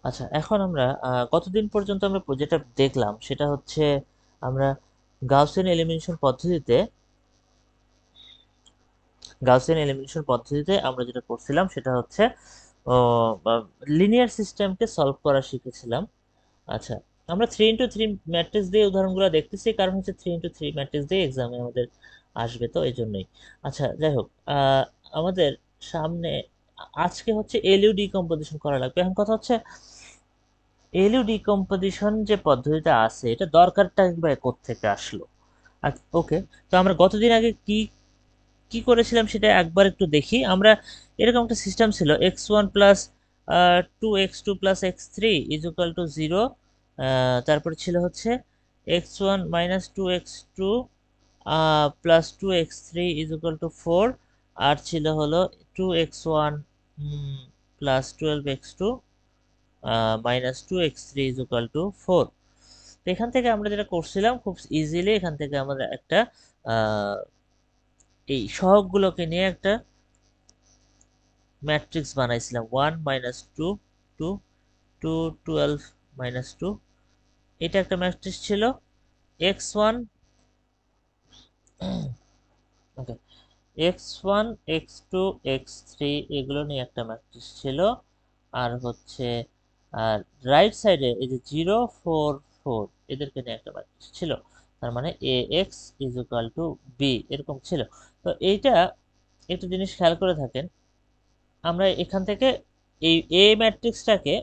আচ্ছা, এখন আমরা কতদিন পর্যন্ত আমরা যেটা দেখলাম সেটা হচ্ছে আমরা গাউসিয়ান এলিমিনেশন পদ্ধতিতে আমরা যেটা করছিলাম সেটা হচ্ছে লিনিয়ার সিস্টেমকে সলভ করা শিখেছিলাম। আচ্ছা, আমরা 3x3 ম্যাট্রিক্স দিয়ে উদাহরণগুলো দেখতেছি, কারণ হচ্ছে 3x3 ম্যাট্রিক্স দিয়ে এক্সামে আমাদের আসবে, তো এই জন্যই। আচ্ছা, যাই হোক, আমাদের সামনে আজকে হচ্ছে এলইউ ডিকম্পোজিশন করা লাগবে। এখন কথা হচ্ছে এলইউ ডিকম্পোজিশন যে পদ্ধতিটা আছে এটা দরকারটা একবার কোত্থেকে আসলো। ওকে, তো আমরা গতদিন আগে কি কি করেছিলাম সেটা একবার একটু দেখি আমরা। এরকম একটা সিস্টেম ছিল, x1 plus 2x2 plus x3 is equal to 0। তারপর ছিল হচ্ছে x1 minus 2x2 plus 2x3 is equal two 4। আর ছিল হলো 2x1 plus 12x2 minus 2x3 is equal two 4। তো এখান থেকে আমরা যেটা করছিলাম খুব ইজিলি, এখান থেকে আমরা একটা আহ, এই সহগগুলোকে নিয়ে একটা ম্যাট্রিক্স বানাইছিলাম, 1 - 2 2 2 12 - 2। এটা একটা ম্যাট্রিক্স ছিল। x1, ওকে, x1 x2 x3 এগুলো নিয়ে একটা ম্যাট্রিক্স ছিল। আর হচ্ছে আর রাইট সাইডে এই যে 0 4 4 এদেরকে নিয়ে একটা ম্যাট্রিক্স ছিল। তার মানে A x is equal to b এরকম ছিল। তো এইটা একটা জিনিস খেয়াল করে থাকেন, আমরা এখান থেকে এই এ ম্যাট্রিক্সটাকে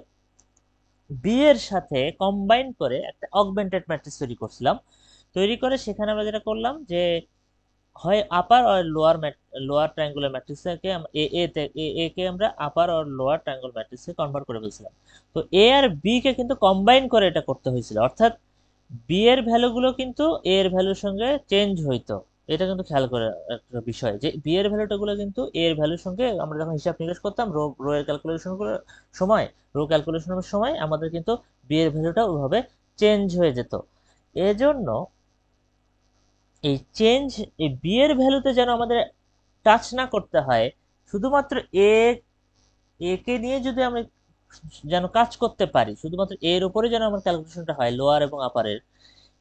বি এর সাথে কম্বাইন করে একটা অগমেন্টেড ম্যাট্রিক্স তৈরি করছিলাম। তৈরি করে সেখানে আমরা যেটা করলাম যে হয় আপার আর লোয়ার লোয়ার ট্রায়াঙ্গুলার ম্যাট্রিক্সকে এ এ তে এ এ কে আমরা আপার আর লোয়ার ট্রায়াঙ্গুলার ম্যাট্রিক্সে কনভার্ট করে ফেলছিলাম। তো এ আর বি কে কিন্তু কম্বাইন করে এটা করতে হয়েছিল, অর্থাৎ বি এর ভ্যালুগুলো কিন্তু এ এর ভ্যালুর সঙ্গে চেঞ্জ হইতো। এটা কিন্তু খেয়াল করে একটা বিষয় যে বি এর ভ্যালুটাগুলো কিন্তু এ এর ভ্যালুর সঙ্গে আমরা যখন হিসাব নিকাশ করতাম রো রো এর ক্যালকুলেশন সময় রো ক্যালকুলেশনের সময় আমাদের কিন্তু বি এর ভ্যালুটা ওইভাবে চেঞ্জ হয়ে যেত। এজন্য এই চেঞ্জ, এই বি এর ভ্যালুতে যেন আমাদের টাচ না করতে হয়, শুধুমাত্র এ এ কে নিয়ে যদি আমরা যেন কাজ করতে পারি, শুধুমাত্র এর উপরে যেন আমার ক্যালকুলেশনটা হয় লোয়ার এবং আপারের,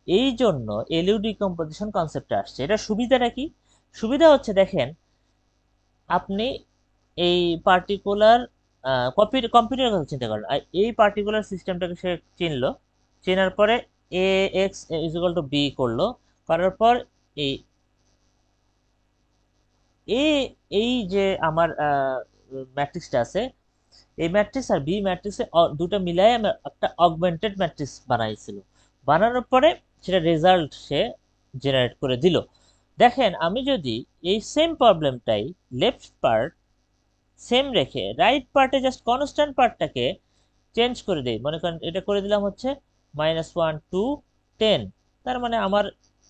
এই জন্য এলইউ ডিকম্পোজিশন কনসেপ্টটা আসছে। এটা সুবিধাটা কি? সুবিধা হচ্ছে দেখেন, আপনি এই পার্টিকুলার কম্পিউটারের কথা চিন্তা করেন, আর এই পার্টিকুলার সিস্টেমটাকে সে চিনলো, চেনার পরে A x is equal to b করলো, করার পর এই এ এই যে আমার ম্যাট্রিক্সটা আছে, এই ম্যাট্রিক্স আর বি ম্যাট্রিক্সে দুটো মিলাই আমরা একটা অগমেন্টেড ম্যাট্রিক্স বানাইছিল। বানানোর পরে সেটা রেজাল্ট সে জেনারেট করে দিল। দেখেন, আমি যদি এই সেম প্রবলেমটাই লেফট পার্ট সেম রেখে রাইট পার্টে জাস্ট কনস্ট্যান্ট পার্টটাকে চেঞ্জ করে দেই, মনে করেন এটা করে দিলাম হচ্ছে -1 2 10। তার মানে আমার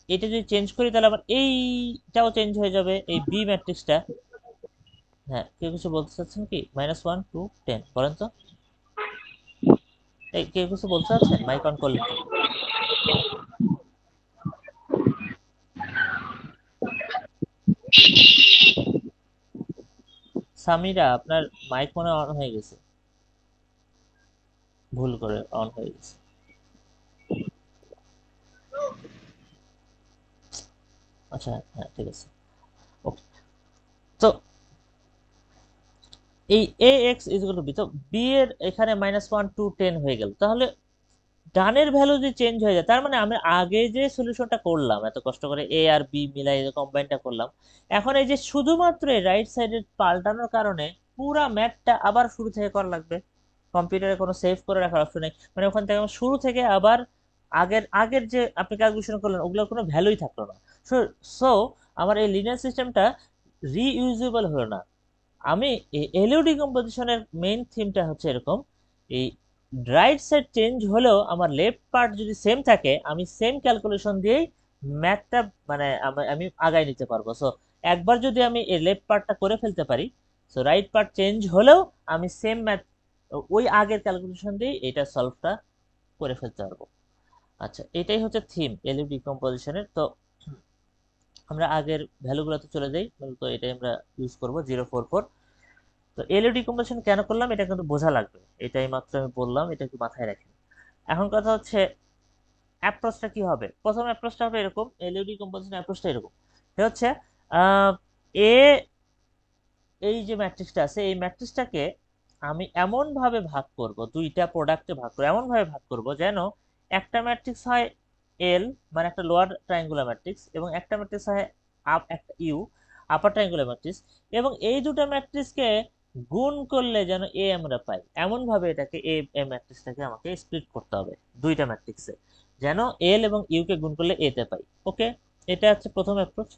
এটা যদি চেঞ্জ করি তাহলে আমার এইটাও চেঞ্জ হয়ে যাবে, এই বি ম্যাট্রিক্সটা। হ্যাঁ, কেউ কিছু বলতে চাচ্ছেন কি? -1 2 10 বলেন তো। এই কেউ কিছু বলতে চাচ্ছেন? মাইক অন করলেন কেন? সামিরা, আপনার মাইক মনে অন হয়ে গেছে, ভুল করে অন হয়ে গেছে। আচ্ছা, হ্যাঁ, ঠিক আছে, ওকে। তো এই A x is equal to b, তো বি এর এখানে -1 2 10 হয়ে গেল, তাহলে ডানের ভ্যালু যদি চেঞ্জ হয়ে যায় তার মানে আমি আগে যে সলিউশনটা করলাম এত কষ্ট করে এ আর বি মিলাই যে কম্বাইনটা করলাম, এখন এই যে শুধুমাত্র এই রাইট সাইডের পাল্টানোর কারণে পুরা ম্যাথটা আবার শুরু থেকে করা লাগবে। কম্পিউটারে কোনো সেভ করে রাখার অপশন নেই, মানে ওখান থেকে আমার শুরু থেকে আবার আগের আগের যে আপনি ক্যালকুলেশন করলেন ওগুলোর কোনো ভ্যালুই থাকলো না। সো সো আমার এই লিনিয়ার সিস্টেমটা রিইউজেবল হলো না। আমি এলইউ ডিকম্পোজিশনের মেইন থিমটা হচ্ছে এরকম, এই রাইট সাইড চেঞ্জ হলেও আমার লেফট পার্ট যদি সেম থাকে আমি সেম ক্যালকুলেশন দিয়েই ম্যাথটা মানে আমি আগায় নিতে পারবো। সো একবার যদি আমি এই লেফট পার্টটা করে ফেলতে পারি, সো রাইট পার্ট চেঞ্জ হলেও আমি সেম ম্যাথ ওই আগের ক্যালকুলেশন দিয়ে এটা সলভটা করে ফেলতে পারবো। আচ্ছা, এটাই হচ্ছে থিম এলইউ ডিকম্পোজিশনের। তো আমরা আগের ভ্যালুগুলোতে চলে যাই, তো এটাই আমরা ইউজ করবো 0 4 4। তো এলইউ ডিকম্পোজিশন কেন করলাম এটা কিন্তু বোঝা লাগবে, এটাই মাত্র আমি বললাম, এটা একটু মাথায় রাখেন। এখন কথা হচ্ছে অ্যাপ্রোচটা কি হবে। প্রথম অ্যাপ্রোচটা হবে এরকম, এলইউ ডিকম্পোজিশন অ্যাপ্রোচটা এরকম। এটা হচ্ছে এ, এই যে ম্যাট্রিক্সটা আছে এই ম্যাট্রিক্সটাকে আমি এমন ভাবে ভাগ করব, দুইটা প্রোডাক্টে ভাগ করব, এমন ভাবে ভাগ করব যেন একটা ম্যাট্রিক্স হয় এল, মানে একটা লোয়ার ট্রায়াঙ্গুলার ম্যাট্রিক্স, এবং একটা ম্যাট্রিক্স হয় একটা ইউ, আপার ট্রায়াঙ্গুলার ম্যাট্রিক্স, এবং এই দুটো ম্যাট্রিক্সকে গুণ করলে যেন এ আমরা পাই, এমন ভাবে এটাকে এ ম্যাট্রিক্সটাকে আমাকে স্প্লিট করতে হবে দুইটা ম্যাট্রিক্সে, যেন এল এবং ইউ কে গুণ করলে এ তে পাই। ওকে, এটা হচ্ছে প্রথম অ্যাপ্রোচ।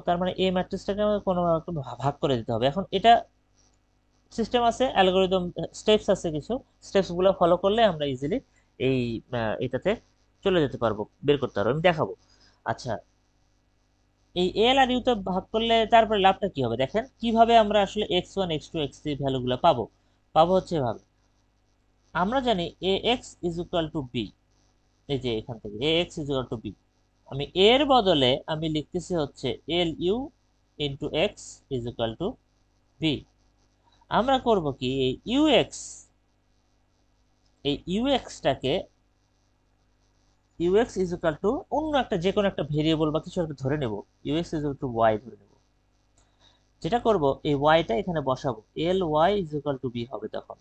তার মানে এই ম্যাট্রিক্সটাকে আমাকে কোনো একটা ভাগ করে দিতে হবে। এখন এটা সিস্টেম আছে, অ্যালগোরিদম স্টেপস আছে, কিছু স্টেপসগুলো ফলো করলে আমরা ইজিলি এই এটাতে চলে যেতে পারবো, বের করতে পারবো, আমি দেখাবো। আচ্ছা, এই এল আর ইউতে ভাগ করলে তারপরে লাভটা কি হবে দেখেন, কিভাবে আমরা আসলে x1 x2 x3 ভ্যালুগুলো পাবো। পাবো হচ্ছে এভাবে, আমরা জানি A x is equal to b, এই যে এখান থেকে A x is equal to b, আমি এর বদলে আমি লিখতেছি হচ্ছে L U into x is equal to b. আমরা করব কি, এই ইউএক্স, এই ইউএক্সটাকে ইউএক্স ইজ ইকুয়াল টু অন্য একটা যে কোনো একটা ভেরিয়েবল বা কিছু একটা ধরে নেব, u x is equal to y ধরে নেব। যেটা করব এই ওয়াইটা এখানে বসাবো, L y is equal to b হবে। তখন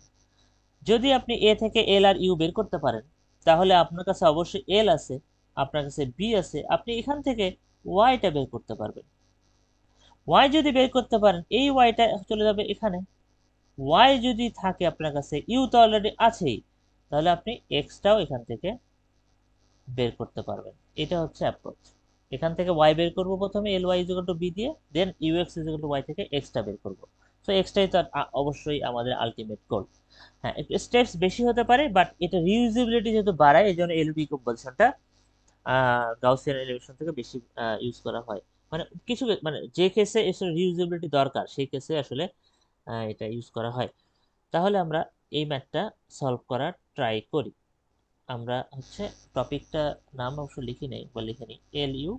যদি আপনি এ থেকে এল আর ইউ বের করতে পারেন, তাহলে আপনার কাছে অবশ্যই এল আছে, আপনার কাছে বি আছে, আপনি এখান থেকে ওয়াইটা বের করতে পারবেন। ওয়াই যদি বের করতে পারেন, এই ওয়াইটা চলে যাবে এখানে। ওয়াই যদি থাকে আপনার কাছে, ইউ তো অলরেডি আছেই, তাহলে আপনি এক্সটাও এখান থেকে বের করতে পারবেন। এটা হচ্ছে অ্যাপ্রোচ। এখান থেকে ওয়াই বের করব প্রথমে, L y is equal to b দিয়ে, then U x is equal to y থেকে এক্সটা বের করব। তো এক্সটাই তো অবশ্যই আমাদের আলটিমেট গোল। হ্যাঁ, একটু স্টেপস বেশি হতে পারে, বাট এটা রিউজেবিলিটি যেহেতু বাড়ায়, এই জন্য এলইডি কম্পালশনটা গাউসিয়ান এলিভেশন থেকে বেশি ইউজ করা হয়। মানে কিছু মানে যে কেসে এসে রিউজেবিলিটি দরকার সেই কেসে আসলে এটা ইউজ করা হয়। তাহলে আমরা এই ম্যাথটা সলভ করার ট্রাই করি। আমরা হচ্ছে টপিকটা নাম অবশ্য লিখি নেই বা লিখে নিই, এল ইউ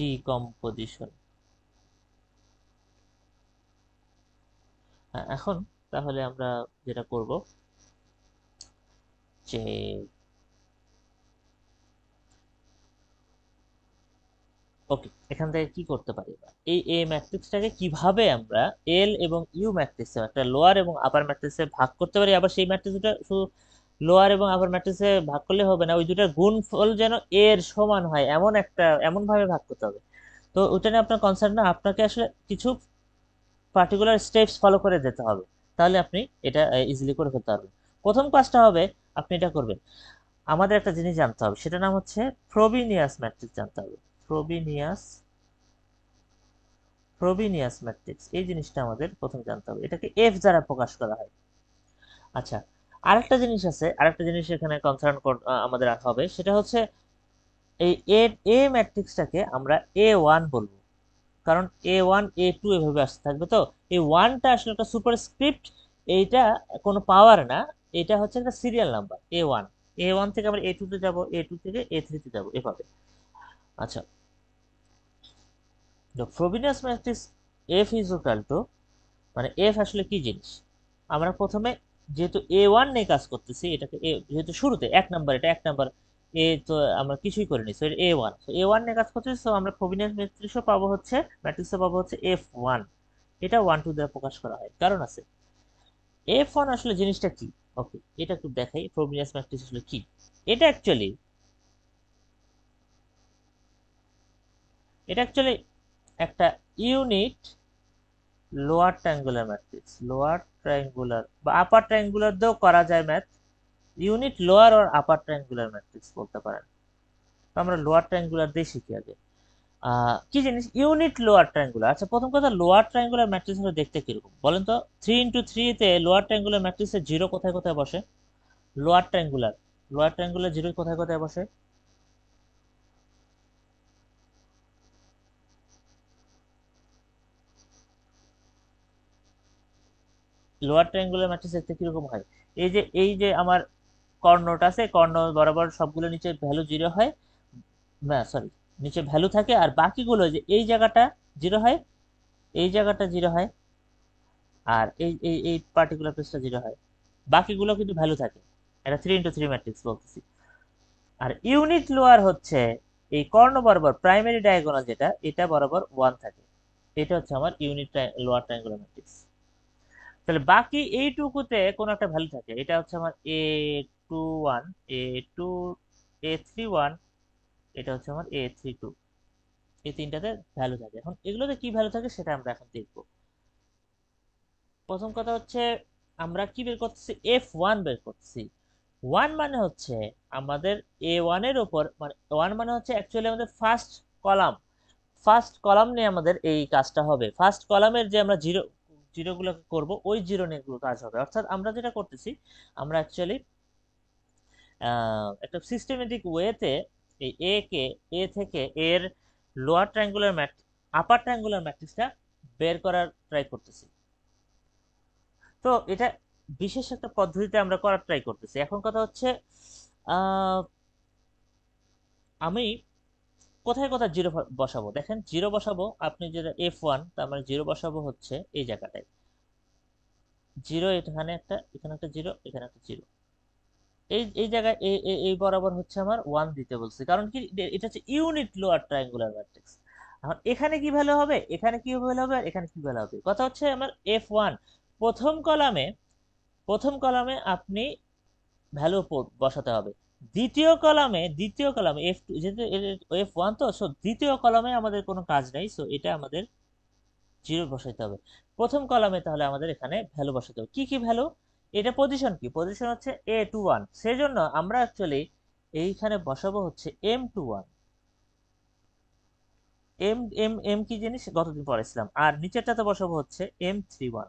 ডিকম্পোজিশন। এখন তাহলে আমরা যেটা করব যে ওকে, এখান থেকে কি করতে পারি, এই এ ম্যাট্রিক্সটাকে কিভাবে আমরা এল এবং ইউ ম্যাট্রিক্সে, একটা লোয়ার এবং আপার ম্যাট্রিক্সে ভাগ করতে পারি। আবার সেই ম্যাট্রিক্সটা শুধু লোয়ার এবং আপার ম্যাট্রিক্সে ভাগ করলে হবে না, ওই দুটার গুণফল যেন এর সমান হয়, এমন ভাবে ভাগ করতে হবে। তো ওটা নিয়ে আপনার কনসার্ন না, আপনাকে আসলে কিছু পার্টিকুলার স্টেপস ফলো করে যেতে হবে, তাহলে আপনি এটা ইজিলি করে ফেলতে পারবেন। প্রথম কাজটা হবে, আপনি এটা করবেন, আমাদের একটা জিনিস জানতে হবে, সেটা নাম হচ্ছে ফ্রোবিনিয়াস ম্যাট্রিক্স জানতে হবে। ফ্রোবিনিয়াস ফ্রোবিনিয়াস ম্যাট্রিক্স, এই জিনিসটা আমাদের প্রথম জানতে হবে, এটাকে এফ দ্বারা প্রকাশ করা হয়। আচ্ছা, আরেকটা জিনিস আছে, আরেকটা জিনিস এখানে কনসার্ন আমাদের রাখা হবে, সেটা হচ্ছে এই এ ম্যাট্রিক্সটাকে আমরা A1 বলবো, কারণ A1 A2 এভাবে আসতে থাকবে। তো এই ওয়ানটা আসলে একটা সুপারস্ক্রিপ্ট, এইটা কোনো পাওয়ার না, এটা হচ্ছে একটা সিরিয়াল নাম্বার A1। A1 থেকে আমরা A2 তে যাব, A2 থেকে A3 তে যাব, এভাবে। আচ্ছা, Frobenius matrix F is equal to, মানে এফ আসলে কি জিনিস, আমরা প্রথমে যেহেতু A1 নিয়ে কাজ করতেছি, এটাকে যেহেতু শুরুতে এক নাম্বার, এটা এক নাম্বার, এ তো আমরা কিছুই করিনি, সো A1, A1 নিয়ে কাজ করতেছি, সো আমরা ফ্রোবিনিয়াস ম্যাট্রিক্সও পাবো হচ্ছে, ম্যাট্রিক্সও পাবো হচ্ছে F1। এটা 1 2 দ্বারা প্রকাশ করা হয়, কারণ আছে। F1 আসলে জিনিসটা কি, ওকে এটা একটু দেখাই, ফ্রোবিনিয়াস ম্যাট্রিক্স আসলে কি। এটা অ্যাকচুয়ালি এটা অ্যাকচুয়ালি একটা unit lower triangular matrix, lower triangular বা আপার ট্রায়াঙ্গুলার দিয়েও করা যায় ম্যাথ, ইউনিট লোয়ার আর আপার ট্রায়াঙ্গুলার ম্যাট্রিক্স বলতে পারেন। তো আমরা লোয়ার ট্রায়াঙ্গুলার দিয়ে শিখি আগে। কি জিনিস ইউনিট লোয়ার ট্রায়াঙ্গুলার। আচ্ছা, প্রথম কথা, লোয়ার ট্রায়াঙ্গুলার ম্যাট্রিক্স হলো দেখতে কিরকম বলেন তো। 3 × 3 তে লোয়ার ট্রায়াঙ্গুলার ম্যাট্রিক্সের জিরো কোথায় কোথায় বসে, lower triangular, lower triangular zero কোথায় কোথায় বসে। লোয়ার ট্রায়াঙ্গুলার ম্যাট্রিক্স দেখতে কিরকম হয়, এই যে আমার কর্ণটা আছে, কর্ণ বরাবর সবগুলো নিচে ভ্যালু জিরো হয়, না সরি, নিচে ভ্যালু থাকে, আর বাকিগুলো যে এই জায়গাটা জিরো হয়, এই জায়গাটা জিরো হয়, আর এই পার্টিকুলার প্লেসটা 0 হয়, বাকিগুলো কিন্তু ভ্যালু থাকে। এটা 3 × 3 ম্যাট্রিক্স বলতেছি। আর ইউনিট লোয়ার হচ্ছে এই কর্ণ বরাবর প্রাইমারি ডায়াগোনাল যেটা, এটা বরাবর 1 থাকে। এটা হচ্ছে আমার ইউনিট লোয়ার ট্রায়াঙ্গুলার ম্যাট্রিক্স। তাহলে বাকি এইটুকুতে কোনো একটা ভ্যালু থাকে, এটা হচ্ছে আমার A21, A2, A31, এটা হচ্ছে আমার A32, এই তিনটাতে ভ্যালু থাকে। এখন এগুলোতে কি ভ্যালু থাকে সেটা আমরা এখন দেখব। প্রথম কথা হচ্ছে আমরা কি বের করতেছি, F1 বের করতেছি। 1 মানে হচ্ছে আমাদের A1 এর উপর, মানে 1 মানে হচ্ছে অ্যাকচুয়ালি আমাদের ফার্স্ট কলাম। ফার্স্ট কলাম নিয়ে আমাদের এই কাজটা হবে। ফার্স্ট কলামের যে আমরা জিরোগুলোকে করব, ওই জিরো নিয়ে কাজ হবে। অর্থাৎ আমরা যেটা করতেছি, আমরা অ্যাকচুয়ালি একটা সিস্টেমেটিক ওয়েতে এই এ থেকে এর লোয়ার ট্রায়াঙ্গুলার আপার ট্রায়াঙ্গুলার ম্যাট্রিক্সটা বের করার ট্রাই করতেছি। তো এটা বিশেষ একটা পদ্ধতিতে আমরা করার ট্রাই করতেছি। এখন কথা হচ্ছে আমি কোথায় কোথায় জিরো বসাবো। দেখেন, জিরো বসাবো আপনি যেটা F1, তার মানে জিরো বসাবো হচ্ছে এই জায়গাটায়। জিরো এখানে একটা, এখানে একটা জিরো, এখানে একটা জিরো, এই এই জায়গায় এই বরাবর হচ্ছে আমার 1 দিতে বলছে। কারণ কি, এটা হচ্ছে ইউনিট লোয়ার ট্রায়াঙ্গুলার ম্যাট্রিক্স। এখন এখানে কি ভ্যালু হবে, এখানে কি ভ্যালু হবে, আর এখানে কি ভ্যালু হবে। কথা হচ্ছে আমার F1 প্রথম কলামে, আপনি ভ্যালু বসাতে হবে। দ্বিতীয় কলামে F2, যেহেতু F1 তো, সো দ্বিতীয় কলামে আমাদের কোনো কাজ নেই, সো এটা আমাদের জিরো বসাইতে হবে। প্রথম কলামে তাহলে আমাদের এখানে ভ্যালু বসাতে হবে। কি কি ভ্যালু, এটা পজিশন, কি পজিশন হচ্ছে A21, সেজন্য আমরা অ্যাকচুয়ালি এইখানে বসাবো হচ্ছে M21। এম এম এম কি জিনিস গতদিন পড়াইছিলাম। আর নিচেরটাতে বসাবো হচ্ছে M31।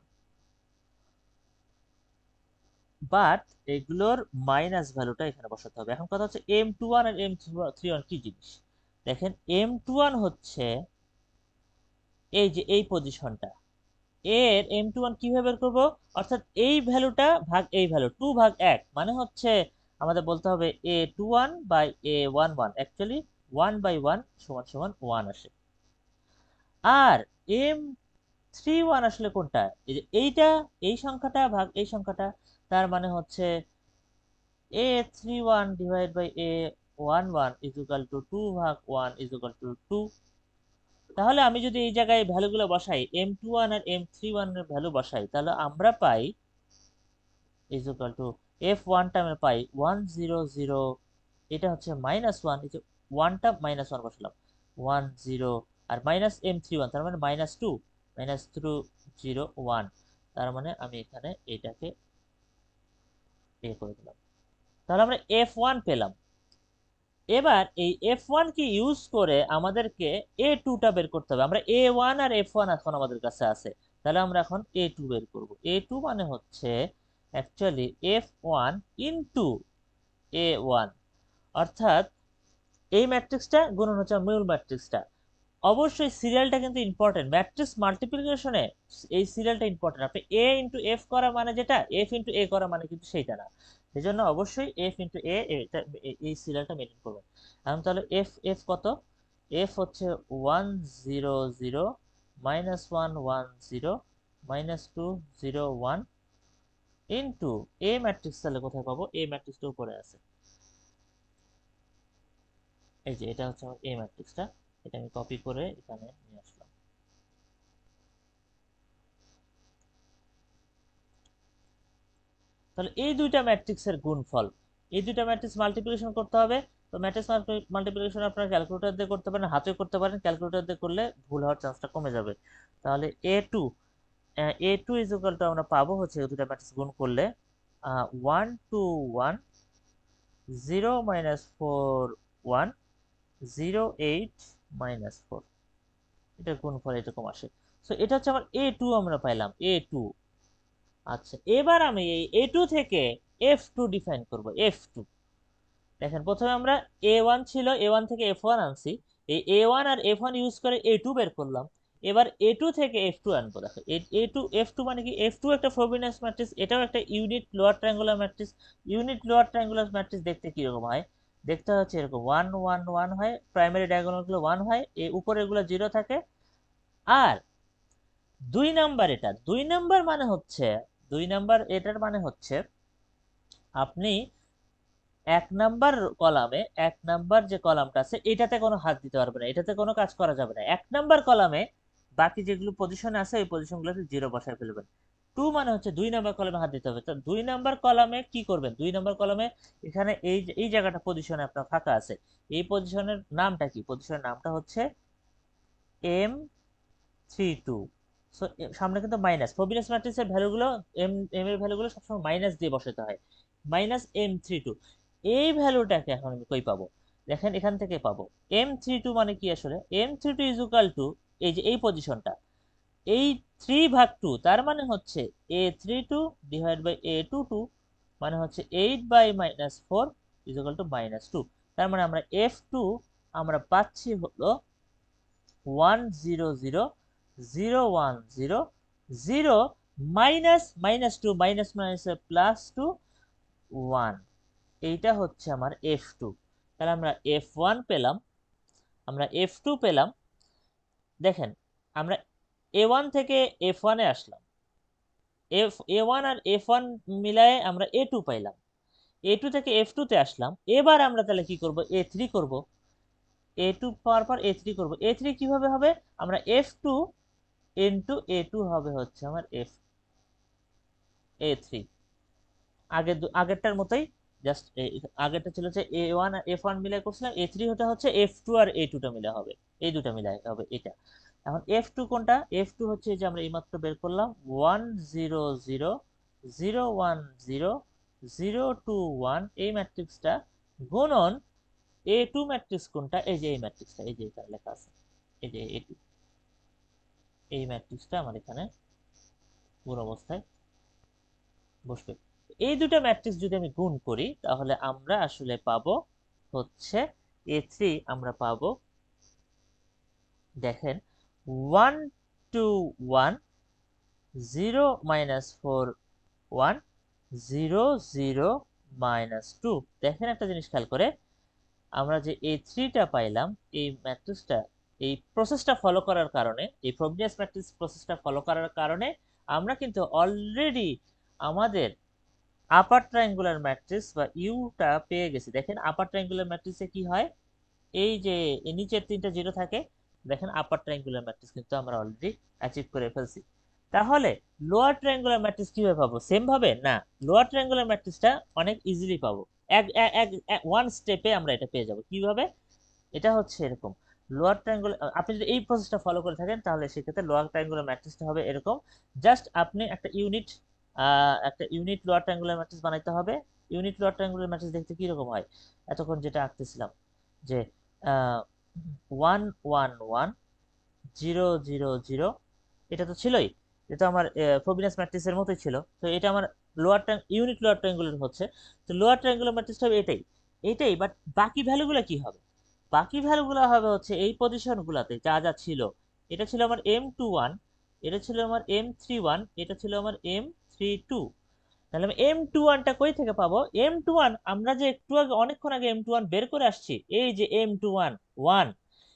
বাট এগুলোর মাইনাস ভ্যালুটা এখানে বসাতে হবে। এখন কথা হচ্ছে M21 আর M31 কি জিনিস। দেখেন, M21 হচ্ছে এই যে এই পজিশনটা, এর M21 কিভাবে বের করবো, অর্থাৎ এই ভ্যালুটা ভাগ এই ভ্যালু, 2 ভাগ 1, মানে হচ্ছে আমাদের বলতে হবে A21 বাই A11, অ্যাকচুয়ালি 1/1 সমান সমান 1 আসে। আর M31 আসলে কোনটা, এই যে এইটা, এই সংখ্যাটা ভাগ এই সংখ্যাটা, তার মানে হচ্ছে A31 divide by A11 is equal to 2 ভাগ 1 ইজ ইকুয়াল টু 2। তাহলে আমি যদি এই জায়গায় ভ্যালুগুলো বসাই, M21 আর M31 এর ভ্যালু বসাই, তাহলে আমরা পাই ইজ ইকুয়াল টু F1 টা আমরা পাই 100, এটা হচ্ছে -1, এই যে 1টা -1 বসালাম, 10, আর মাইনাস M31 তার মানে -2, -201, তার মানে আমি এখানে এটাকে এ করে দিলাম। তাহলে আমরা F1 পেলাম। এবার এই F1 কে ইউজ করে আমাদেরকে A2 টা বের করতে হবে। আমরা A1 আর F1 এখন আমাদের কাছে আছে, তাহলে আমরা এখন A2 বের করব। A2 মানে হচ্ছে অ্যাকচুয়ালি F1 ইনটু A1, অর্থাৎ এই ম্যাট্রিক্সটা গুণন হচ্ছে মূল ম্যাট্রিক্সটা। অবশ্যই সিরিয়ালটা কিন্তু ইম্পর্টেন্ট, ম্যাট্রিক্স মাল্টিপ্লিকেশনে এই সিরিয়ালটা ইম্পর্টেন্ট। আপনি A ইন্টু এফ করা মানে যেটা, F ইন্টু A করা মানে কিন্তু সেইটা না। সেই জন্য অবশ্যই F ইন্টু A, এটা এই সিরিয়ালটা মেনটেন করবেন। এখন তাহলে এফ কত, F হচ্ছে 100, -110, -201 ইন্টু A ম্যাট্রিক্স, তাহলে কোথায় পাবো, A ম্যাট্রিক্সটা উপরে আছে, এই যে এটা হচ্ছে আমার A ম্যাট্রিক্সটা। এটা আমি কপি করে এখানে নিয়ে আসলাম। তাহলে এই দুইটা ম্যাট্রিক্সের গুণফল, এই দুইটা ম্যাট্রিক্স মাল্টিপ্লিকেশন করতে হবে। তো ম্যাট্রিক্স মাল্টিপ্লিকেশন আপনারা ক্যালকুলেটর দিয়ে করতে পারেন, হাতেও করতে পারেন। ক্যালকুলেটর দিয়ে করলে ভুল হওয়ার চান্সটা কমে যাবে। তাহলে A2 ইজ ইকুয়াল টু আমরা পাবো হচ্ছে দুইটা ম্যাট্রিক্স গুণ করলে 121, 0 -4 1, 0 8 -4, এটা গুণফল এরকম আসে। সো এটা হচ্ছে আমার A2 আমরা পাইলাম, A2। আচ্ছা, এবার আমি এই A2 থেকে F2 ডিফাইন করব, F2। দেখেন, প্রথমে আমরা A1 ছিল, A1 থেকে F1 আনছি, এই A1 আর F1 ইউজ করে A2 বের করলাম। এবার A2 থেকে F2 আনবো। দেখো, A2 F2 মানে কি, F2 একটা ফ্রোবিনিয়াস ম্যাট্রিক্স, এটাও একটা unit lower triangular matrix. Unit lower triangular matrix দেখতে কিরকম হয়, দেখতে হচ্ছে এরকম 1 1 1 হয়, প্রাইমারি ডায়াগোনাল গুলো 1 হয়, এই উপরে এগুলো 0 থাকে। আর 2 নাম্বার, এটা 2 নাম্বার মানে হচ্ছে, 2 নাম্বার এটার মানে হচ্ছে আপনি 1 নাম্বার কলামে, 1 নাম্বার যে কলামটা আছে এটাতে কোনো হাত দিতে পারবে না, এটাতে কোনো কাজ করা যাবে না। 1 নাম্বার কলামে বাকি যেগুলো পজিশন আছে এই পজিশনগুলোতে 0 বসায় ফেলবেন। 2 মানে হচ্ছে 2 নাম্বার কলামে হাত দিতে হবে। তো 2 নাম্বার কলামে কি করবেন, 2 নাম্বার কলামে এখানে এই জায়গাটা পজিশনে আপনার ফাঁকা আছে, এই পজিশনের নামটা কি, পজিশনের নামটা হচ্ছে M32। সো সামনে কিন্তু মাইনাস, ফ্রোবিনিয়াস ম্যাট্রিক্সের ভ্যালুগুলো এম এর ভ্যালুগুলো সবসময় মাইনাস দিয়ে বসাতে হয়, -M32। এই ভ্যালুটাকে এখন আমি কই পাবো, দেখেন এখান থেকে পাবো। M32 মানে কি আসলে, M32 ইজ ইকুয়াল টু এই যে এই পজিশনটা, এই 3/2, তার মানে হচ্ছে A32 ডিভাইড বাই A22, মানে হচ্ছে 8/-4 ইজ ইকুয়াল টু -2। তার মানে আমরা F2 আমরা পাচ্ছি হলো 100,010 মাইনাস -2, মাইনাস মাইনাস +2 1, এইটা হচ্ছে আমার F2। তাহলে আমরা F1 পেলাম, আমরা F2 পেলাম। দেখেন আমরা A1 থেকে F1 এ আসলাম, A1 আর F1 মিলায়ে আমরা A2 পাইলাম, A2 থেকে F2 তে আসলাম। এবার আমরা তাহলে কি করব, A3 করব, A2 পাওয়ার পর A3 করব। A3 কিভাবে হবে, আমরা F2 ইনটু A2 হবে হচ্ছে আমার A3, আগেরটার মতোই, জাস্ট আগেরটা ছিল যে A1 আর F1 মিলে করছিলাম, A3 ওটা হচ্ছে F2 আর A2 টা মিলে হবে, এই দুটো মিলে হবে এটা। এখন F2 কোনটা, F2 হচ্ছে এই যে আমরা এইমাত্র বের করলাম 100,010,021, এই ম্যাট্রিক্সটা গুণন A2 ম্যাট্রিক্স কোনটা, এই যে এই ম্যাট্রিক্সটা, এই যে এখানে লেখা আছে, এই যে A2, এই ম্যাট্রিক্সটা আমার এখানে গুণ অবস্থায় বসবে। এই দুটো ম্যাট্রিক্স যদি আমি গুণ করি তাহলে আমরা আসলে পাবো হচ্ছে A3, আমরা পাবো দেখেন 1 2 1 0 -4 1 0 0 -2। দেখেন একটা জিনিস খেয়াল করে, আমরা যে A3টা পাইলাম, এই ম্যাট্রিক্সটা এই প্রসেসটা ফলো করার কারণে, এই ফ্রোবিনিয়াস ম্যাট্রিক্স প্রসেসটা ফলো করার কারণে আমরা কিন্তু অলরেডি আমাদের আপার ট্রায়াঙ্গুলার ম্যাট্রিক্স বা ইউটা পেয়ে গেছি। দেখেন আপার ট্রায়াঙ্গুলার ম্যাট্রিক্সে কি হয়, এই যে নিচের 3টা 0 থাকে, দেখেন আপার ট্রায়াঙ্গুলার ম্যাট্রিক্স কিন্তু আমরা অলরেডি অ্যাচিভ করে ফেলছি। তাহলে লোয়ার ট্রায়াঙ্গুলার ম্যাট্রিক্স কিভাবে পাবো, সেম ভাবে না, লোয়ার ট্রায়াঙ্গুলার ম্যাট্রিক্সটা অনেক ইজিলি পাবো, এক ওয়ান স্টেপে আমরা এটা পেয়ে যাব। কিভাবে, এটা হচ্ছে এরকম, লোয়ার ট্রায়াঙ্গুলার, আপনি যদি এই প্রসেসটা ফলো করে থাকেন তাহলে সেক্ষেত্রে লোয়ার ট্রায়াঙ্গুলার ম্যাট্রিক্সটা হবে এরকম। জাস্ট আপনি একটা ইউনিট লোয়ার ট্রায়াঙ্গুলার ম্যাট্রিক্স বানাইতে হবে। ইউনিট লোয়ার ট্রায়াঙ্গুলার ম্যাট্রিক্স দেখতে কি রকম হয়, এতক্ষণ যেটা আঁকতেছিলাম যে 1 1 1 0 0 0, এটা তো ছিলই, এটা আমার ফ্রোবিনিয়াস ম্যাট্রিক্সের মতোই ছিল। তো এটা আমার ইউনিট লোয়ার ট্রায়াঙ্গুলার হচ্ছে। তো লোয়ার ট্রায়াঙ্গুলার ম্যাট্রিক্সটা হবে এটাই, এইটাই। বাট বাকি ভ্যালুগুলো কি হবে, বাকি ভ্যালুগুলো হবে হচ্ছে এই পজিশনগুলোতে যা যা ছিল। এটা ছিল আমার M21, এটা ছিল আমার M31, এটা ছিল আমার M32। তাহলে আমি M21টা কই থেকে পাবো, M21 আমরা যে একটু আগে অনেকক্ষণ আগে M21 বের করে আসছি, এই যে M21 1,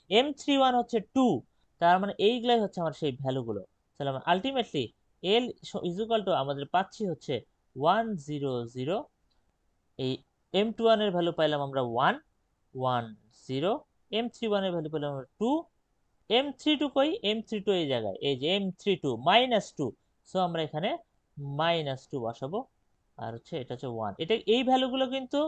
M31 হচ্ছে 2, তার মানে এইগুলাই হচ্ছে আমার সেই ভ্যালুগুলো। তাহলে আমরা ultimately L is equal two আমাদের পাচ্ছি হচ্ছে 100, এই M21 এর ভ্যালু পাইলাম আমরা 1 1 0, M31 এর ভ্যালু পেলাম আমরা 2, M32 কই, M32 এই জায়গায়, এই যে M32 -2, সো আমরা এখানে -2 বসাবো। আর হচ্ছে এটা হচ্ছে 1, এটা এই ভ্যালুগুলো কিন্তু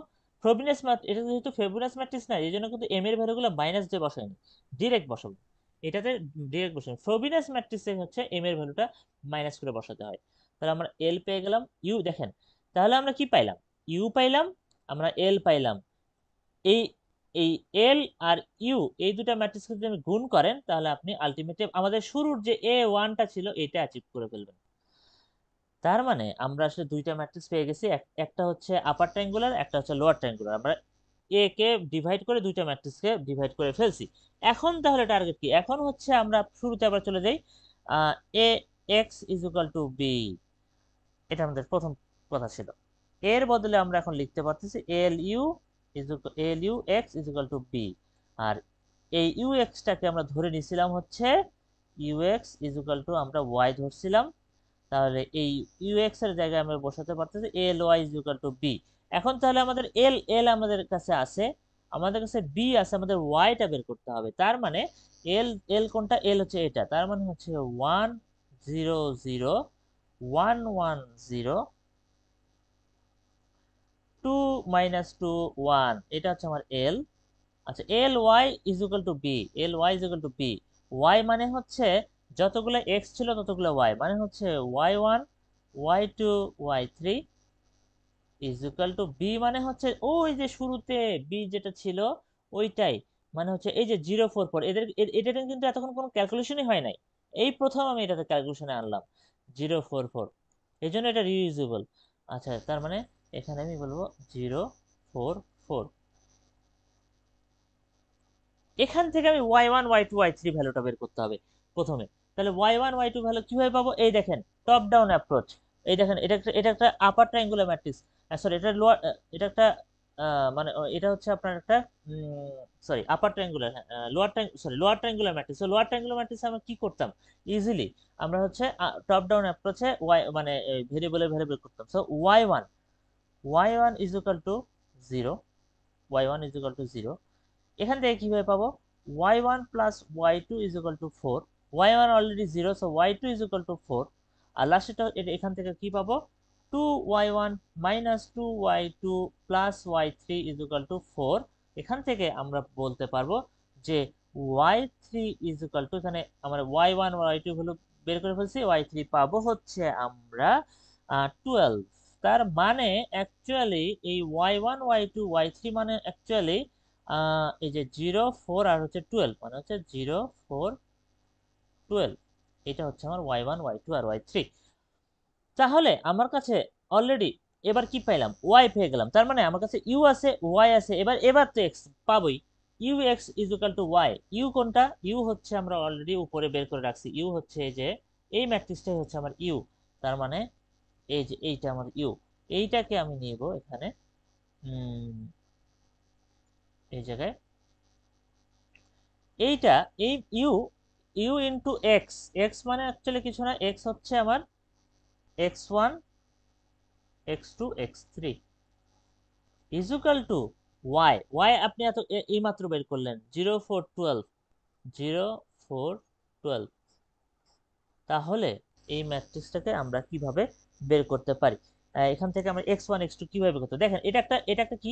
ফ্রোবিনিয়াস এটা যেহেতু ফ্রোবিনিয়াস ম্যাট্রিক্স না, এই জন্য কিন্তু এম এর ভ্যালুগুলো মাইনাস দিয়ে বসাইনি, ডিরেক্ট বসাবো, এটাতে ডিরেক্ট বসাবো। ফ্রোবিনিয়াস ম্যাট্রিক্সে হচ্ছে এম এর ভ্যালুটা মাইনাস করে বসাতে হয়। তাহলে আমরা এল পেয়ে গেলাম, ইউ দেখেন, তাহলে আমরা কি পাইলাম, ইউ পাইলাম, আমরা এল পাইলাম। এই এই এল আর ইউ এই দুটা ম্যাট্রিক্সকে যদি আপনি গুণ করেন তাহলে আপনি আলটিমেটলি আমাদের শুরুর যে A1টা ছিল এটা অ্যাচিভ করে ফেলবেন। তার মানে আমরা আসলে দুইটা ম্যাট্রিক্স পেয়ে গেছি, একটা হচ্ছে আপার ট্রায়াঙ্গুলার, একটা হচ্ছে লোয়ার ট্রায়াঙ্গুলার। আমরা এ কে ডিভাইড করে দুইটা ম্যাট্রিক্সকে ডিভাইড করে ফেলছি। এখন তাহলে টার্গেট কি, এখন হচ্ছে আমরা শুরুতে আবার চলে যাই, A x is equal to b, এটা আমাদের প্রথম কথা ছিল। এর বদলে আমরা এখন লিখতে পারতেছি L U x is equal to b, আর এই ইউ এক্সটাকে আমরা ধরে নিছিলাম হচ্ছে ইউএক্স ইজ ইকুয়াল টু আমরা ওয়াই ধরছিলাম, তাহলে এই ইউএক্স এর জায়গায় আমরা বসাতে পারতেছি L y is equal to b. এখন তাহলে আমাদের এল এল আমাদের কাছে আছে, আমাদের কাছে বি আছে, আমাদের ওয়াইটা বের করতে হবে। তার মানে এল এল কোনটা, এল হচ্ছে এটা, তার মানে হচ্ছে 1 0 0 1 1 0 2 -2 1, এটা হচ্ছে আমার এল। আচ্ছা, L y is equal to b, L y is equal to b. Y মানে হচ্ছে যতগুলো এক্স ছিল ততগুলো ওয়াই, মানে হচ্ছে y1 y2 y3 is equal to B, মানে হচ্ছে ওই যে শুরুতে বি যেটা ছিল ওইটাই, মানে হচ্ছে এই যে 0 4 4, এটা কিন্তু এতক্ষণ কোনো ক্যালকুলেশনই হয় নাই, এই প্রথম আমি এটাতে ক্যালকুলেশনে আনলাম 0 4 4, এই জন্য এটা রিইউজেবল। আচ্ছা, তার মানে এখানে আমি বলবো 0 4 4। এখান থেকে আমি y1 y2 y3 ভ্যালুটা বের করতে হবে প্রথমে। তাহলে y1 y2 ভ্যালু কিভাবে পাবো, এই দেখেন টপ ডাউন অ্যাপ্রোচ। এই দেখেন এটা একটা আপার ট্রায়াঙ্গুলার ম্যাট্রিক্স, সরি এটা লোয়ার, এটা একটা মানে এটা হচ্ছে আপনার একটা সরি আপার ট্রায়াঙ্গুলার, লোয়ার ট্রায়াঙ্গুলার ম্যাট্রিক্স। তো লোয়ার ট্রায়াঙ্গুলার ম্যাট্রিক্স আমরা কি করতাম, ইজিলি আমরা হচ্ছে টপ ডাউন অ্যাপ্রোচে ওয়াই মানে ভেরিয়েবলের ভ্যালু বের করতাম। So y1 is equal to 0, y1 is equal to 0। এখান থেকে কিভাবে পাবো, y1 plus y2 is equal two 4, y1 already 0, so y2 is equal two 4। আর লাস্টটা এখান থেকে কি পাবো, 2y1 minus 2y2 plus y3 is equal two 4। এখান থেকে আমরা বলতে পারবো যে y3 ইজ ইকুয়াল টু, এখানে আমরা y1 y2 হলো বের করে ফেলছি, y3 পাবো হচ্ছে আমরা 12। তার মানে অ্যাকচুয়ালি এই y1 y2 y3 মানে অ্যাকচুয়ালি এই যে 0 4 আর হচ্ছে 12, মানে হচ্ছে 0 4 12, এটা হচ্ছে আমার y1 y2 আর y3। তাহলে আমার কাছে অলরেডি এবার কি পাইলাম, y পেয়ে গেলাম। তার মানে আমার কাছে ইউ আছে, y আছে, এবার এবার তো এক্স পাবোই। U x is equal to y. U কোনটা, ইউ হচ্ছে আমরা অলরেডি উপরে বের করে রাখছি, ইউ হচ্ছে এই যে এই ম্যাট্রিক্সটাই হচ্ছে আমার ইউ। তার মানে এই যে এইটা আমার ইউ, এইটাকে আমি নিব এখানে এই জায়গায়, এইটা এই u, u into x, x মানে অ্যাকচুয়ালি কিছু না, এক্স হচ্ছে আমার x1 x2 x3 is equal to y. Y আপনি এত এই মাত্র বের করলেন 0 4 12, 0 4 12। তাহলে এই ম্যাট্রিক্সটাকে আমরা কিভাবে বের করতে পারি, এখান থেকে আমরা x1 x2 কিভাবে বের করতে, দেখেন এটা একটা কি,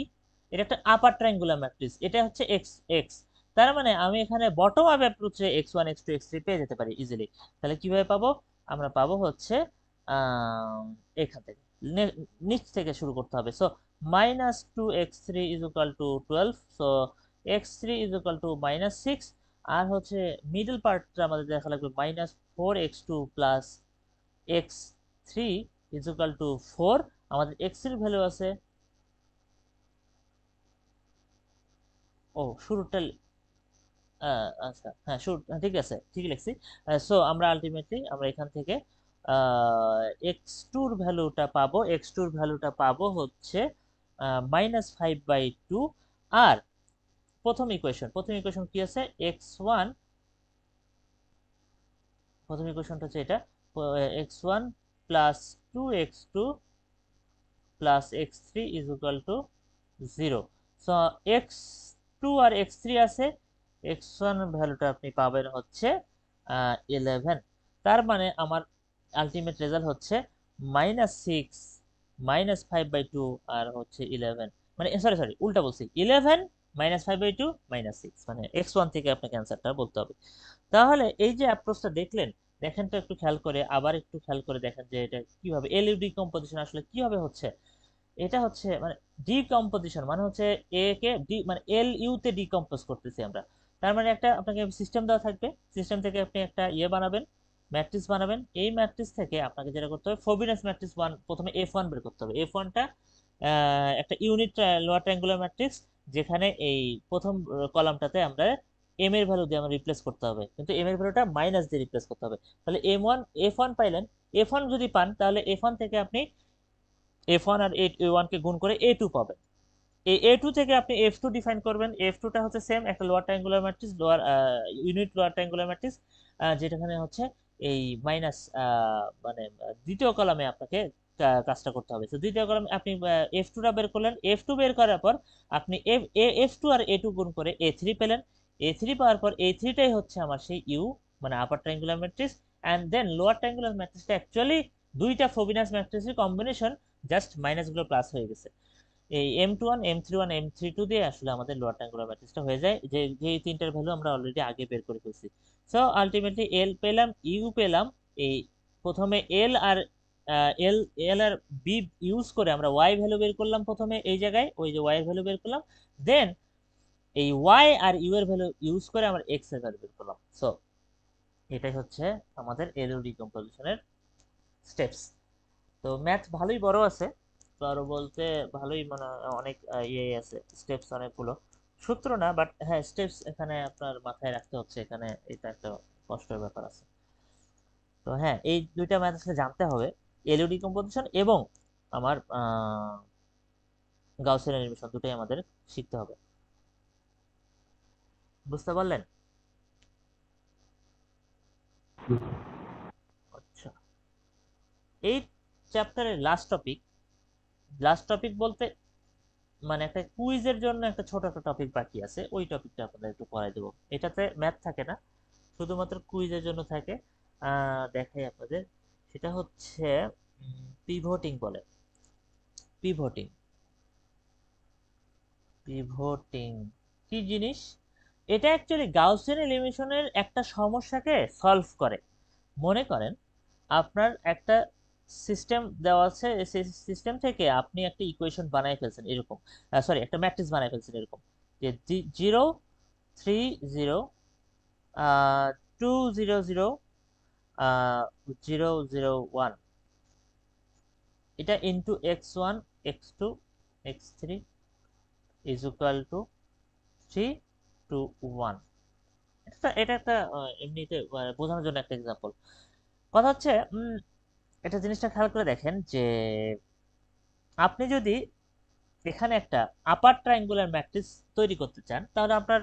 এটা একটা আপার ট্রায়াঙ্গুলার ম্যাট্রিক্স, এটা হচ্ছে x x। তার মানে আমি এখানে bottom up অ্যাপ্রোচে x1 x2 x3 পেয়ে যেতে পারি ইজিলি। তাহলে কিভাবে পাবো, আমরা পাবো হচ্ছে এখান থেকে নিচ থেকে শুরু করতে হবে। So -2x3 is equal two 12, so x3 is equal two -6। আর হচ্ছে মিডল পার্টটা আমাদের দেখা লাগবে -4x2 plus x3 is equal two 4। আমাদের x এর ভ্যালু আছে, ও শুরুটা আচ্ছা হ্যাঁ শুরু ঠিক আছে, ঠিকই লিখছি। সো আমরা আলটিমেটলি আমরা এখান থেকে x2 এর ভ্যালুটা পাবো হচ্ছে -5/2। আর প্রথম ইকুয়েশন কি আছে, x1, প্রথম ইকুয়েশনটা হচ্ছে এটা, x1 plus 2x2 plus x3 is equal to 0। So x2 আর x3 আছে, x1 ভ্যালুটা আপনি পাবেন হচ্ছে 11। তার মানে আমার আলটিমেট রেজাল্ট হচ্ছে -6 -5/2 আর হচ্ছে 11, মানে সরি সরি উল্টা বলছি, 11 -5/2 -6, মানে x1 থেকে আপনাকে অ্যান্সারটা বলতে হবে। তাহলে এই যে অ্যাপ্রোচটা দেখলেন, দেখেন তো একটু খেয়াল করে, আবার একটু খেয়াল করে দেখেন যে এটা কিভাবে এলইউ ডিকম্পোজিশন আসলে কিভাবে হচ্ছে। এটা হচ্ছে মানে ডিকম্পোজিশন মানে হচ্ছে এ কে ডি মানে এল ইউ তে ডিকম্পোজ করতেছি আমরা। তার মানে একটা আপনাকে সিস্টেম দেওয়া থাকবে, সিস্টেম থেকে আপনি একটা বানাবেন, ম্যাট্রিক্স বানাবেন। এই ম্যাট্রিক্স থেকে আপনাকে যেটা করতে হবে, ফ্রবিনিয়াস ম্যাট্রিক্স প্রথমে F1 বের করতে হবে। F1টা একটা ইউনিট লোয়ার ট্রায়াঙ্গুলার ম্যাট্রিক্স, যেখানে এই প্রথম কলামটাতে আমরা এম এর ভ্যালু দিয়ে আমরা রিপ্লেস করতে হবে, কিন্তু এম এর ভ্যালুটা মাইনাস দিয়ে রিপ্লেস করতে হবে। তাহলে F1 পাইলেন, F1 যদি পান তাহলে F1 থেকে আপনি F1 আর A1 কে গুণ করে A2 পাবেন। এই A2 থেকে আপনি F2 ডিফাইন করবেন। F2 টা হচ্ছে সেম একটা lower triangular matrix, lower unit lower triangular matrix, যেটাখানে হচ্ছে এই মাইনাস মানে দ্বিতীয় কলামে আপনাকে কাজটা করতে হবে। তো দ্বিতীয় কলামে আপনি F2 টা বের করলেন। F2 বের করার পর আপনি F2 আর A2 গুণ করে A3 পেলেন। A3 পাওয়ার পর A3 টাই হচ্ছে আমার সেই ইউ, মানে upper triangular matrix. And then lower triangular ম্যাট্রিক্সটা অ্যাকচুয়ালি দুইটা ফ্রোবিনাস ম্যাট্রিক্সের কম্বিনেশন, জাস্ট মাইনাসগুলো প্লাস হয়ে গেছে। এই M21 M31 M32 দিয়ে আসলে আমাদের লোয়ার ট্রায়াঙ্গুলার ম্যাট্রিক্সটা হয়ে যায়, যে যে তিনটার ভ্যালু আমরা অলরেডি আগে বের করে ফেলছি। সো আলটিমেটলি এল পেলাম, ইউ পেলাম। এই প্রথমে এল এল আর বি ইউজ করে আমরা ওয়াই ভ্যালু বের করলাম, প্রথমে এই জায়গায় ওই যে ওয়াই এর ভ্যালু বের করলাম। দেন এই ওয়াই আর ইউ এর ভ্যালু ইউজ করে আমরা এক্স এর ভ্যালু বের করলাম। সো এটাই হচ্ছে আমাদের এলইউ ডিকম্পোজিশনের স্টেপস। তো ম্যাথ ভালোই বড় আছে, বড় বলতে ভালোই, মানে অনেক ইয়ে আছে, স্টেপস অনেকগুলো, সূত্র না বাট হ্যাঁ স্টেপস এখানে আপনার মাথায় রাখতে হচ্ছে, এখানে এটা একটা কষ্টের ব্যাপার আছে। তো হ্যাঁ এই দুইটা ম্যাথ আসলে জানতে হবে, এলইউ ডিকম্পোজিশন এবং আমার গাউসিয়ান এলিমিনেশন, দুটোই আমাদের শিখতে হবে। বুঝতে পারলেন? আচ্ছা, এই চ্যাপ্টারের লাস্ট টপিক বলতে মানে একটা কুইজের জন্য একটা ছোট একটা টপিক বাকি আছে, ওই টপিকটা আপনাদের একটু পড়াই দেবো। এটাতে ম্যাথ থাকে না, শুধুমাত্র কুইজের জন্য থাকে। দেখাই আপনাদের, সেটা হচ্ছে পিভটিং বলে। পিভটিং, পিভটিং কি জিনিস? এটা অ্যাকচুয়ালি গাউসিয়ান এলিমিনেশনের একটা সমস্যাকে সলভ করে। মনে করেন আপনার একটা সিস্টেম দেওয়া আছে, সেই সিস্টেম থেকে আপনি একটা ইকুয়েশন বানাই ফেলছেন এরকম, সরি একটা ম্যাট্রিক্স বানাই ফেলছেন এরকম, যে 0 3 0 2 0 0 0 0 1, এটা into x1 x2 x3 is equal two 3 2 1। এটা একটা এমনিতে বোঝানোর জন্য একটা এক্সাম্পল। কথা হচ্ছে এটা জিনিসটা খেয়াল করে দেখেন যে আপনি যদি এখানে একটা আপার ট্রায়াঙ্গুলার ম্যাট্রিক্স তৈরি করতে চান, তাহলে আপনার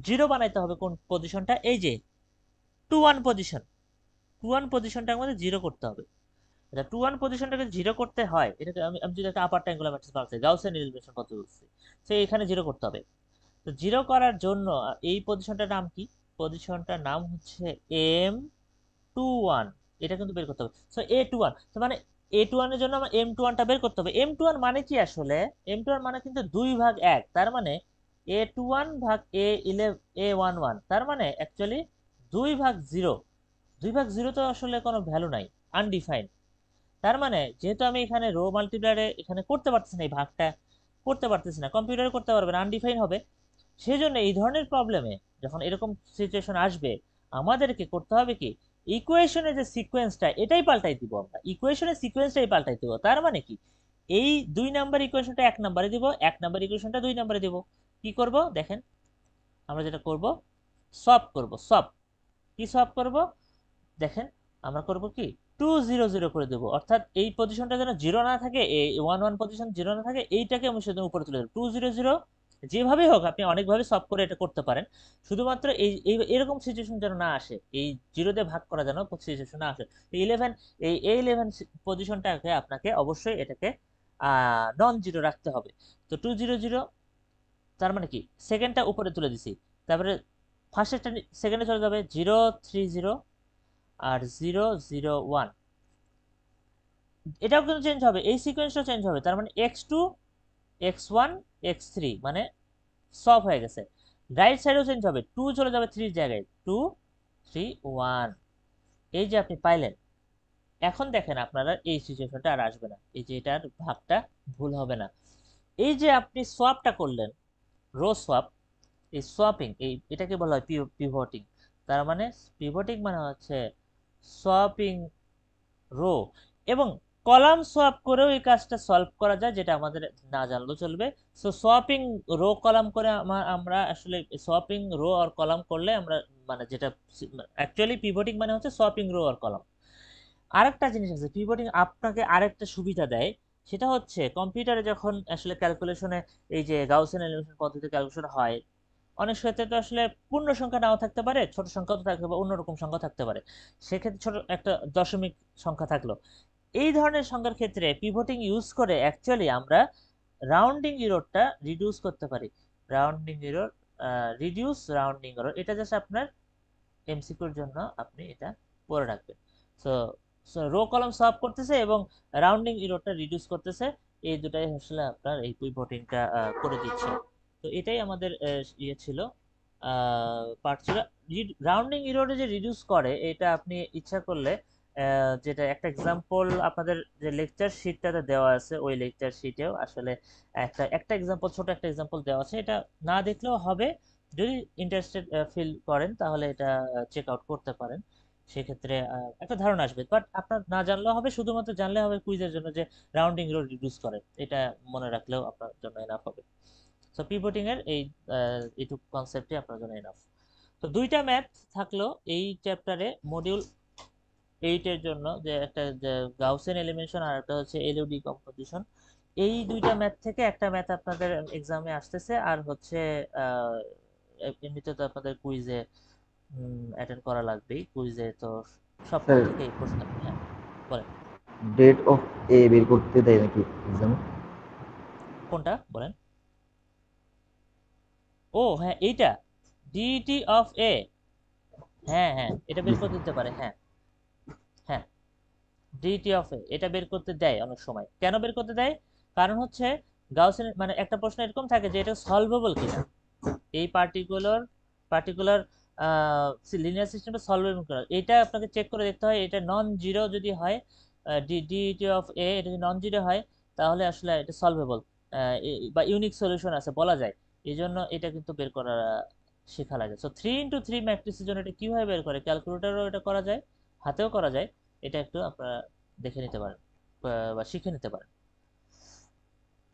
জিরো বানাইতে হবে কোন পজিশনটা, এই যে 2 1 পজিশন, 2 1 পজিশনটার মধ্যে জিরো করতে হবে। এটা 2 1 পজিশনটাকে জিরো করতে হয়, এটাকে আমি আমি যদি একটা আপার ট্রায়াঙ্গুলার ম্যাট্রিক্স বানাতে চাই, গাউসিয়ান এলিমিনেশন পদ্ধতি বলছি, সে এখানে জিরো করতে হবে। তো জিরো করার জন্য এই পজিশনটার নাম কি? পজিশনটার নাম হচ্ছে M21, এটা কিন্তু বের করতে হবে। সো A21, তো মানে A21 এর জন্য আমার M21টা বের করতে হবে। M21 মানে কি আসলে? M21 মানে কিন্তু 2 ভাগ 1, তার মানে A21 ভাগ A11 তার মানে অ্যাকচুয়ালি 2 ভাগ 0। 2 ভাগ 0 তো আসলে কোনো ভ্যালু নাই, আনডিফাইন্ড। তার মানে যেহেতু আমি এখানে রো মাল্টিপ্লায়ারে এখানে করতে পারতেছি না, এই ভাগটা করতে পারতেছি না, কম্পিউটারে করতে পারবে না, আনডিফাইন হবে। সেই জন্য এই ধরনের প্রবলেমে যখন এরকম সিচুয়েশন আসবে, আমাদেরকে করতে হবে কি, ইকুয়েশনের যে সিকোয়েন্সটা এটাই পাল্টাই দিব, আমরা ইকুয়েশনের সিকোয়েন্সটাই পাল্টাই দিব। তার মানে কি, এই 2 নাম্বার ইকুয়েশনটা 1 নাম্বারে দিব, 1 নাম্বার ইকুয়েশনটা 2 নাম্বারে দিব। কি করব দেখেন, আমরা যেটা করব, সলভ করব। কি সলভ করব দেখেন, আমরা করব কি, 2 0 0 করে দেবো, অর্থাৎ এই পজিশনটা যেন জিরো না থাকে, এই 1 1 পজিশন জিরো না থাকে, এইটাকে আমি সেজন্য উপরে তুলে দেবো 2 0 0। যেভাবেই হোক আপনি অনেকভাবে সলভ করে এটা করতে পারেন, শুধুমাত্র এরকম সিচুয়েশন যেন না আসে, এই জিরোতে ভাগ করা যেন সিচুয়েশন না আসে। এই 11 পজিশনটাকে আপনাকে অবশ্যই এটাকে নন জিরো রাখতে হবে। তো 2 0 0, তার মানে কি সেকেন্ডটা উপরে তুলে দিছি, তারপরে ফার্স্টেরটা সেকেন্ডে চলে যাবে 0 3 0 আর 0 0 1। এটাও কিন্তু চেঞ্জ হবে, এই সিকোয়েন্সটাও চেঞ্জ হবে, তার মানে x2 x1 x3 মানে সব হয়ে গেছে। রাইট সাইডও চেঞ্জ হবে, 2 চলে যাবে 3 জায়গায়, 2 3 1। এই যে আপনি পাইলেন। এখন দেখেন আপনারা এই সিচুয়েশনটা আর আসবে না, এই যে এটার ভাগটা ভুল হবে না। এই যে আপনি সোয়াপটা করলেন, রো সোয়াপ, এই সোয়াপিং, এটাকে বলা হয় পিভটিং। তার মানে পিভটিং মানে হচ্ছে সোয়াপিং রো এবং কলাম সোয়াপ করেও এই কাজটা সলভ করা যায়, যেটা আমাদের না জানলেও চলবে। সো সোয়াপিং রো কলাম করে আমরা আসলে সোয়াপিং রো আর কলাম করলে আমরা, মানে যেটা অ্যাকচুয়ালি পিভটিং মানে হচ্ছে সোয়াপিং রো আর কলাম। আরেকটা জিনিস আছে, পিভটিং আপনাকে আরেকটা সুবিধা দেয়, সেটা হচ্ছে কম্পিউটারে যখন আসলে ক্যালকুলেশনে এই যে গাউসিয়ান এলিমিনেশন পদ্ধতি ক্যালকুলেশন হয়, অনেক ক্ষেত্রে তো আসলে পূর্ণ সংখ্যা নাও থাকতে পারে, ছোট সংখ্যা তো থাকতে পারে, অন্যরকম সংখ্যা থাকতে পারে। সেক্ষেত্রে ছোট একটা দশমিক সংখ্যা থাকলো, এই ধরনের সংখ্যার ক্ষেত্রে পিভটিং ইউজ করে অ্যাকচুয়ালি আমরা রাউন্ডিং এররটা রিডিউস করতে পারি। Rounding error, reduce rounding error, এটা জাস্ট আপনার এমসিকিউর জন্য আপনি এটা পড়ে রাখবেন। সো রো কলাম সলভ করতেছে এবং রাউন্ডিং এররটা রিডিউস করতেছে, এই দুটাই আসলে আপনার এই পিভটিংটা করে দিচ্ছে। তো এটাই আমাদের ইয়ে ছিল, পার্ট ছিল। রাউন্ডিং এররে যে রিডিউস করে এটা আপনি ইচ্ছা করলে যেটা একটা এক্সাম্পল আপনাদের যে লেকচার শিটটাতে দেওয়া আছে, ওই লেকচার শিটেও আসলে একটা এক্সাম্পল, ছোট একটা এক্সাম্পল দেওয়া আছে, এটা না দেখলেও হবে। যদি ইন্টারেস্টেড ফিল করেন তাহলে এটা চেক আউট করতে পারেন। সেক্ষেত্রে একটা ধারণা আসবে, বাট আপনার না জানলেও হবে, শুধুমাত্র জানলে হবে কুইজের জন্য যে রাউন্ডিং এরর রিডিউস করে, এটা মনে রাখলেও আপনার জন্য এনাফ হবে। সো পিভটিং এর এইটুকু কনসেপ্টই আপনার জন্য এনাফ। তো দুইটা ম্যাথ থাকলো এই চ্যাপ্টারে মডিউল 8 এর জন্য, যে একটা গাউসিয়ান এলিমিনেশন আর একটা হচ্ছে এলইউ ডিকম্পোজিশন। এই দুইটা ম্যাথ থেকে একটা ম্যাথ আপনাদের এক্সামে আসতেছে, আর হচ্ছে আহ, এমনিতে তো আপনাদের কুইজে অ্যাটেন্ড করা লাগবেই, কুইজে তো সবগুলো স্যার, থেকে এই প্রশ্ন। হ্যাঁ, বলেন। ডেট অফ এ বের করতে দেয় নাকি এক্সামে? কোনটা বলেন? ও হ্যাঁ, এইটা ডিটি অফ এ, হ্যাঁ হ্যাঁ, এটা জি বের স্যার। করতে দিতে পারে, হ্যাঁ। হ্যাঁ, ডিটি অফ এ এটা বের করতে দেয় অনেক সময়। কেন বের করতে দেয়? কারণ হচ্ছে গাউসের মানে একটা প্রশ্ন এরকম থাকে যে এটা সলভেবল কিনা, এই পার্টিকুলার লিনিয়ার সিস্টেমটা সলভেবল কিনা, এটা আপনাকে চেক করে দেখতে হয়। এটা নন জিরো যদি হয়, ডিটি অফ এ এটা যদি নন জিরো হয়, তাহলে আসলে এটা সলভেবল বা ইউনিক সলিউশন আছে বলা যায়। এই জন্য এটা কিন্তু বের করা শেখা লাগে। সো 3x3 ম্যাট্রিক্সের জন্য এটা কিভাবে বের করে, ক্যালকুলেটরও এটা করা যায়, হাতেও করা যায়। এটা একটু আপনারা দেখে নিতে পারেন বা শিখে নিতে পারেন।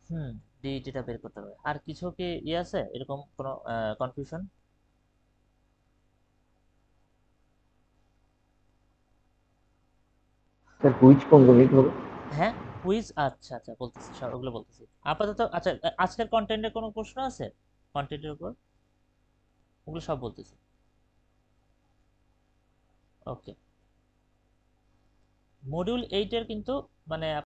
হুম, ডিইটিটা বের করতে হবে। আর কিছু কি ইয়ে আছে এরকম কোনো কনফিউশন? স্যার, কুইজ কোনগুলো নিতে হবে? হ্যাঁ, কুইজ, আচ্ছা আচ্ছা, বলতেছি সব ওগুলো বলতেছি আপাতত। আচ্ছা, আজকের কন্টেন্টের কোনো প্রশ্ন আছে কন্টেন্টের উপর? ওগুলো সব বলতেছি। ওকে, মডিউল 8 এর কিন্তু মানে